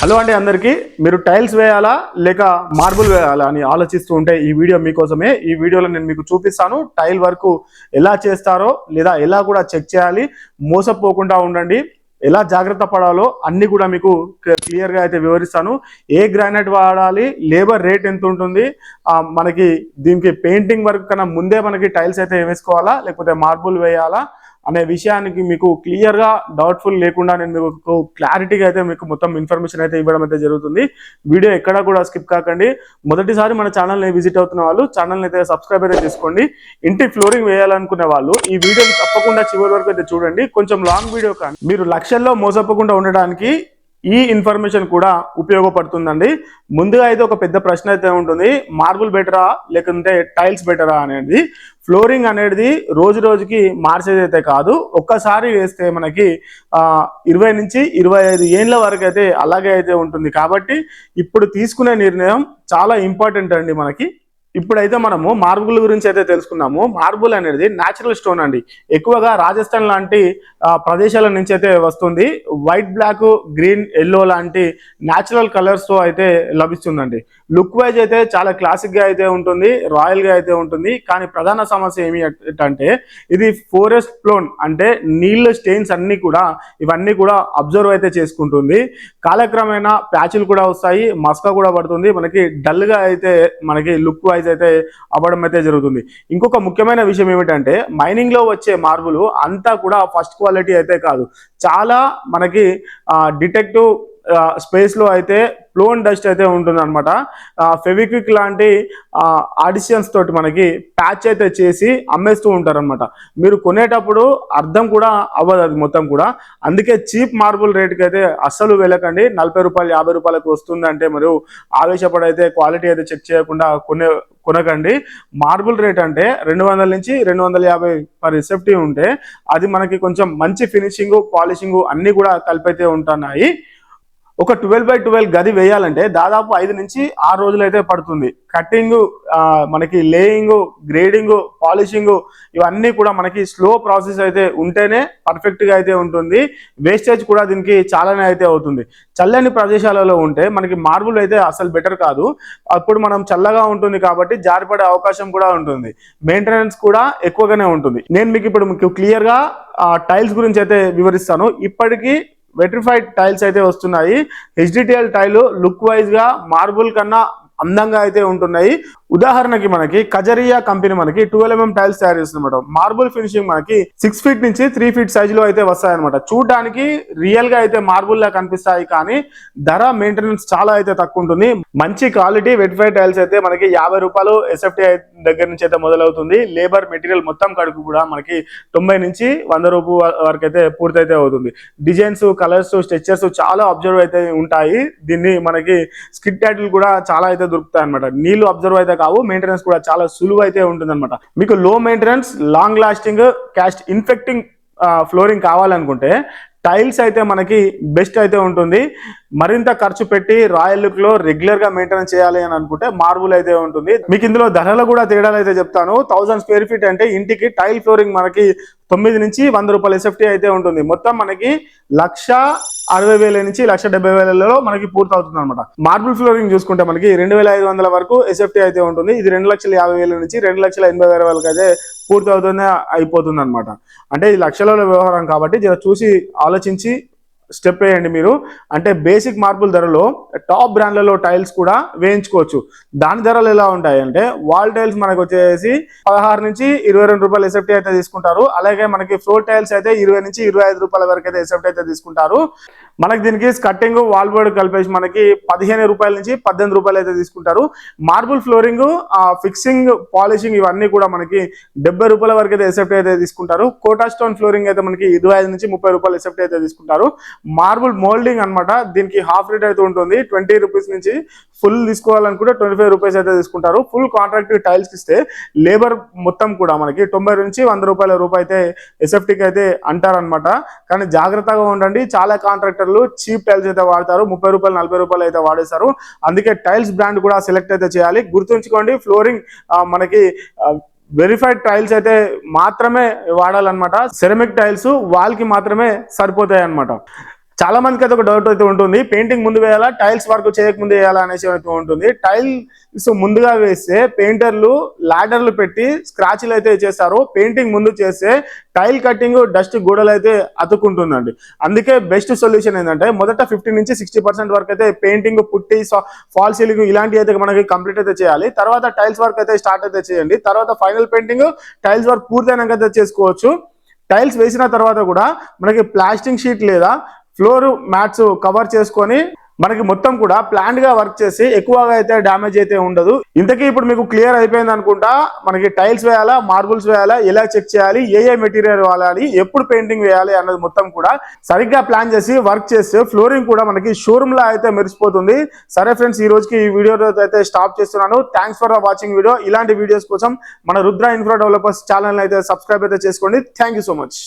Hello అండి అందరికీ. మీరు టైల్స్ వేయాలా లేక మార్బుల్ వేయాలా అని ఆలోచిస్తూ ఉంటే ఈ వీడియో మీకోసమే. ఈ వీడియోలో నేను మీకు చూపిస్తాను టైల్ వర్క్ ఎలా చేస్తారో లేదా ఎలా కూడా చెక్ చేయాలి, మోసపోకుండా ఉండండి, ఎలా జాగ్రత్త పడాలో అన్ని కూడా మీకు క్లియర్గా అయితే వివరిస్తాను. ఏ గ్రానైట్ వాడాలి, లేబర్ రేట్ ఎంత ఉంటుంది, మనకి దీనికి పెయింటింగ్ వర్క్ కన్నా ముందే మనకి టైల్స్ అయితే వేసుకోవాలా లేకపోతే మార్బుల్ వేయాలా అనే విషయానికి మీకు క్లియర్గా డౌట్ఫుల్ లేకుండా నేను మీకు క్లారిటీగా అయితే మీకు మొత్తం ఇన్ఫర్మేషన్ అయితే ఇవ్వడం అయితే జరుగుతుంది. వీడియో ఎక్కడా కూడా స్కిప్ కాకండి. మొదటిసారి మన ఛానల్ని విజిట్ అవుతున్న వాళ్ళు ఛానల్ని అయితే సబ్స్క్రైబ్ అయితే చేసుకోండి. ఇంటి ఫ్లోరింగ్ వేయాలనుకునే వాళ్ళు ఈ వీడియోని తప్పకుండా చివరి వరకు అయితే చూడండి. కొంచెం లాంగ్ వీడియో కానీ మీరు లక్షల్లో మోసపోకుండా ఉండడానికి ఈ ఇన్ఫర్మేషన్ కూడా ఉపయోగపడుతుందండి. ముందుగా అయితే ఒక పెద్ద ప్రశ్న అయితే ఉంటుంది, మార్బుల్ బెటరా లేకుంటే టైల్స్ బెటరా అనేది. ఫ్లోరింగ్ అనేది రోజు రోజుకి మార్చేది అయితే కాదు, ఒక్కసారి వేస్తే మనకి 20 నుంచి 25 ఏళ్ళ వరకు అయితే అలాగే అయితే ఉంటుంది. కాబట్టి ఇప్పుడు తీసుకునే నిర్ణయం చాలా ఇంపార్టెంట్ అండి మనకి. ఇప్పుడైతే మనము మార్బుల్ గురించి అయితే తెలుసుకున్నాము. మార్బుల్ అనేది న్యాచురల్ స్టోన్ అండి. ఎక్కువగా రాజస్థాన్ లాంటి ప్రదేశాల నుంచి అయితే వస్తుంది. వైట్, బ్లాక్, గ్రీన్, ఎల్లో లాంటి న్యాచురల్ కలర్స్తో అయితే లభిస్తుందండి. లుక్ వైజ్ అయితే చాలా క్లాసిక్గా అయితే ఉంటుంది, రాయల్గా అయితే ఉంటుంది. కానీ ప్రధాన సమస్య ఏమిటంటే ఇది ఫోరెస్ట్ ఫ్లోన్ అంటే నీళ్ళ స్టెయిన్స్ అన్నీ కూడా ఇవన్నీ కూడా అబ్జర్వ్ అయితే చేసుకుంటుంది. కాలక్రమేణా ప్యాచులు కూడా వస్తాయి, మస్క కూడా పడుతుంది, మనకి డల్గా అయితే మనకి లుక్ వైజ్ అయితే అవ్వడం అయితే జరుగుతుంది. ఇంకొక ముఖ్యమైన విషయం ఏమిటంటే మైనింగ్ లో వచ్చే మార్బుల్ అంతా కూడా ఫస్ట్ క్వాలిటీ అయితే కాదు. చాలా మనకి డిటెక్టివ్ స్పేస్ లో అయితే ఫ్లోన్ డస్ట్ అయితే ఉంటుంది అనమాట. ఫెవిక్విక్ లాంటి ఆడిషన్స్ తోటి మనకి ప్యాచ్ అయితే చేసి అమ్మేస్తూ ఉంటారు అనమాట. మీరు కొనేటప్పుడు అర్థం కూడా అవ్వదు అది మొత్తం కూడా. అందుకే చీప్ మార్బుల్ రేట్కి అయితే అస్సలు వెళ్ళకండి. 40 రూపాయలు 50 రూపాయలకు వస్తుంది అంటే మరియు ఆవేశపడైతే క్వాలిటీ అయితే చెక్ చేయకుండా కొనకండి. మార్బుల్ రేట్ అంటే 200 నుంచి 250 పర్ ఎస్ఎఫ్టీ ఉంటే అది మనకి కొంచెం మంచి ఫినిషింగ్, పాలిషింగ్ అన్ని కూడా కలిపైతే ఉంటున్నాయి. ఒక 12x12 గది వేయాలంటే దాదాపు 5 నుంచి 6 రోజులు అయితే పడుతుంది. కట్టింగ్, మనకి లేయింగ్, గ్రేడింగ్, పాలిషింగ్ ఇవన్నీ కూడా మనకి స్లో ప్రాసెస్ అయితే ఉంటేనే పర్ఫెక్ట్గా అయితే ఉంటుంది. వేస్టేజ్ కూడా దీనికి చాలానే అయితే అవుతుంది. చల్లని ప్రదేశాలలో ఉంటే మనకి మార్బుల్ అయితే అసలు బెటర్ కాదు. అప్పుడు మనం చల్లగా ఉంటుంది కాబట్టి జారిపడే అవకాశం కూడా ఉంటుంది. మెయింటెనెన్స్ కూడా ఎక్కువగానే ఉంటుంది. నేను మీకు క్లియర్గా టైల్స్ గురించి అయితే వివరిస్తాను. ఇప్పటికీ వెట్రిఫైడ్ టైల్స్ అయితే వస్తున్నాయి. హెచ్డిటిఎల్ టైల్ లుక్ వైజ్ గా మార్బుల్ కన్నా అందంగా అయితే ఉంటున్నాయి. ఉదాహరణకి మనకి కజరియా కంపెనీ మనకి 12mm టైల్స్ తయారు చేస్తుందన్నమాట. మార్బుల్ ఫినిషింగ్ మనకి 6 ఫీట్ నుంచి 3 ఫీట్ సైజులో అయితే వస్తాయన్నమాట. చూడడానికి రియల్ గా అయితే మార్బుల్ లా కనిపిస్తాయి, కానీ ధర, మెయింటెనెన్స్ చాలా అయితే తక్కువ ఉంటుంది. మంచి క్వాలిటీ వెట్రిఫైడ్ టైల్స్ అయితే మనకి 50 రూపాయలు ఎస్ఎఫ్టీ దగ్గర నుంచి అయితే మొదలవుతుంది. లేబర్, మెటీరియల్ మొత్తం కడుపు కూడా మనకి 90 నుంచి 100 రూపాయల వరకు అయితే పూర్తయితే అవుతుంది. డిజైన్స్, కలర్స్, స్ట్రక్చర్స్ చాలా అబ్జర్వ్ అయితే ఉంటాయి. దీన్ని మనకి స్కిడ్ టైటిల్ కూడా చాలా అయితే దొరుకుతాయి అనమాట. నీళ్లు అబ్జర్వ్ అయితే కావు, మెయింటెనెన్స్ కూడా చాలా సులువు అయితే ఉంటుంది అనమాట. మీకు లో maintenance, long lasting, caste infecting flooring కావాలనుకుంటే టైల్స్ అయితే మనకి బెస్ట్ అయితే ఉంటుంది. మరింత ఖర్చు పెట్టి రాయల్ లుక్ లో రెగ్యులర్ గా మెయింటైన్ చేయాలి అని అనుకుంటే మార్బుల్ అయితే ఉంటుంది. మీకు ఇందులో ధరలు కూడా తేడాలు అయితే చెప్తాను. 1000 స్క్వేర్ ఫీట్ అంటే ఇంటికి టైల్ ఫ్లోరింగ్ మనకి 9 నుంచి 100 రూపాయల ఎస్ఎఫ్టీ అయితే ఉంటుంది. మొత్తం మనకి 1,60,000 నుంచి 1,70,000 మనకి పూర్తి అవుతుంది అనమాట. మార్బుల్ ఫ్లోరింగ్ చూసుకుంటే మనకి 2,500 వరకు ఎస్ఎఫ్టీ అయితే ఉంటుంది. ఇది 2,50,000 నుంచి 2,80,000 వరకు అయితే పూర్తి అవుతుంది అయిపోతుంది అనమాట. అంటే ఇది లక్షలలో వ్యవహారం కాబట్టి జర చూసి ఆలోచించి స్టెప్ వేయండి మీరు. అంటే బేసిక్ మార్బుల్ ధరలో టాప్ బ్రాండ్లలో టైల్స్ కూడా వేయించుకోవచ్చు. దాని ధరలు ఎలా ఉంటాయి అంటే వాల్ టైల్స్ మనకు వచ్చేసి 16 నుంచి 22 రూపాయలు ఎస్ఎఫ్టీ అయితే తీసుకుంటారు. అలాగే మనకి ఫ్లోర్ టైల్స్ అయితే 20 నుంచి 25 రూపాయల వరకు అయితే ఎస్ఎఫ్టీ అయితే తీసుకుంటారు. మనకి దీనికి స్కట్టింగ్, వాల్ బోర్డ్ కలిపేసి మనకి 15 రూపాయల నుంచి 18 రూపాయలు అయితే తీసుకుంటారు. మార్బుల్ ఫ్లోరింగ్, ఫిక్సింగ్, పాలిషింగ్ ఇవన్నీ కూడా మనకి 70 రూపాయల వరకు అయితే ఎస్ఎఫ్టీ అయితే తీసుకుంటారు. కోటా స్టోన్ ఫ్లోరింగ్ అయితే మనకి 25 నుంచి 30 రూపాయలు ఎస్ఎఫ్టీ అయితే తీసుకుంటారు. మార్బుల్ మోల్డింగ్ అనమాట, దీనికి హాఫ్ రేట్ అయితే ఉంటుంది. 20 రూపీస్ నుంచి ఫుల్ తీసుకోవాలనుకుంటే 25 రూపీస్ అయితే తీసుకుంటారు. ఫుల్ కాంట్రాక్ట్ టైల్స్ ఇస్తే లేబర్ మొత్తం కూడా మనకి 90 నుంచి 100 రూపాయల అయితే ఎస్ఎఫ్టీకి అయితే అంటారనమాట. కానీ జాగ్రత్తగా ఉండండి. చాలా కాంట్రాక్టర్లు చీప్ టైల్స్ అయితే వాడతారు, 30 రూపాయలు 40 రూపాయలు అయితే వాడేస్తారు. అందుకే టైల్స్ బ్రాండ్ కూడా సెలెక్ట్ అయితే చేయాలి. గుర్తుంచుకోండి, ఫ్లోరింగ్ మనకి వెరిఫైడ్ టైల్స్ అయితే మాత్రమే వాడాలన్నమాట. సెరమిక్ టైల్స్ వాల్ కి మాత్రమే సరిపోతాయి అన్నమాట. చాలా మందికి అయితే ఒక డౌట్ అయితే ఉంటుంది, పెయింటింగ్ ముందు వేయాలా టైల్స్ వర్క్ చేయక ముందు వేయాలా అనేసి అయితే ఉంటుంది. టైల్స్ ముందుగా వేస్తే పెయింటర్లు లాడర్లు పెట్టి స్క్రాచ్లు అయితే చేస్తారు. పెయింటింగ్ ముందు చేస్తే టైల్ కట్టింగ్ డస్ట్ గోడలు అయితే అతుక్కుంటుందండి. అందుకే బెస్ట్ సొల్యూషన్ ఏంటంటే మొదట 50 నుంచి 60% వరకు అయితే పెయింటింగ్ పుట్టి ఫాల్ సీలింగ్ ఇలాంటివి అయితే మనకి కంప్లీట్ అయితే చేయాలి. తర్వాత టైల్స్ వర్క్ అయితే స్టార్ట్ అయితే చేయండి. తర్వాత ఫైనల్ పెయింటింగ్ టైల్స్ వర్క్ పూర్తయినాక అయితే చేసుకోవచ్చు. టైల్స్ వేసిన తర్వాత కూడా మనకి ప్లాస్టింగ్ షీట్ లేదా ఫ్లోర్ మ్యాట్స్ కవర్ చేసుకొని మనకి మొత్తం కూడా ప్లాంట్ గా వర్క్ చేసి ఎక్కువగా అయితే డ్యామేజ్ అయితే ఉండదు. ఇంతకీ ఇప్పుడు మీకు క్లియర్ అయిపోయింది అనుకుంటా, మనకి టైల్స్ వేయాలా, మార్బుల్స్ వేయాలా, ఎలా చెక్ చేయాలి, ఏ మెటీరియల్ వాడాలి, ఎప్పుడు పెయింటింగ్ వేయాలి అన్నది మొత్తం కూడా సరిగ్గా ప్లాన్ చేసి వర్క్ చేస్తే ఫ్లోరింగ్ కూడా మనకి షోరూమ్ లా అయితే మెరిసిపోతుంది. సరే ఫ్రెండ్స్, ఈ రోజుకి ఈ వీడియో అయితే స్టాప్ చేస్తున్నాను. Thanks for watching video. ఇలాంటి వీడియోస్ కోసం మన రుద్ర ఇన్ఫ్రా డెవలపర్స్ ఛానల్ అయితే సబ్స్క్రైబ్ అయితే చేసుకోండి. Thank you so much.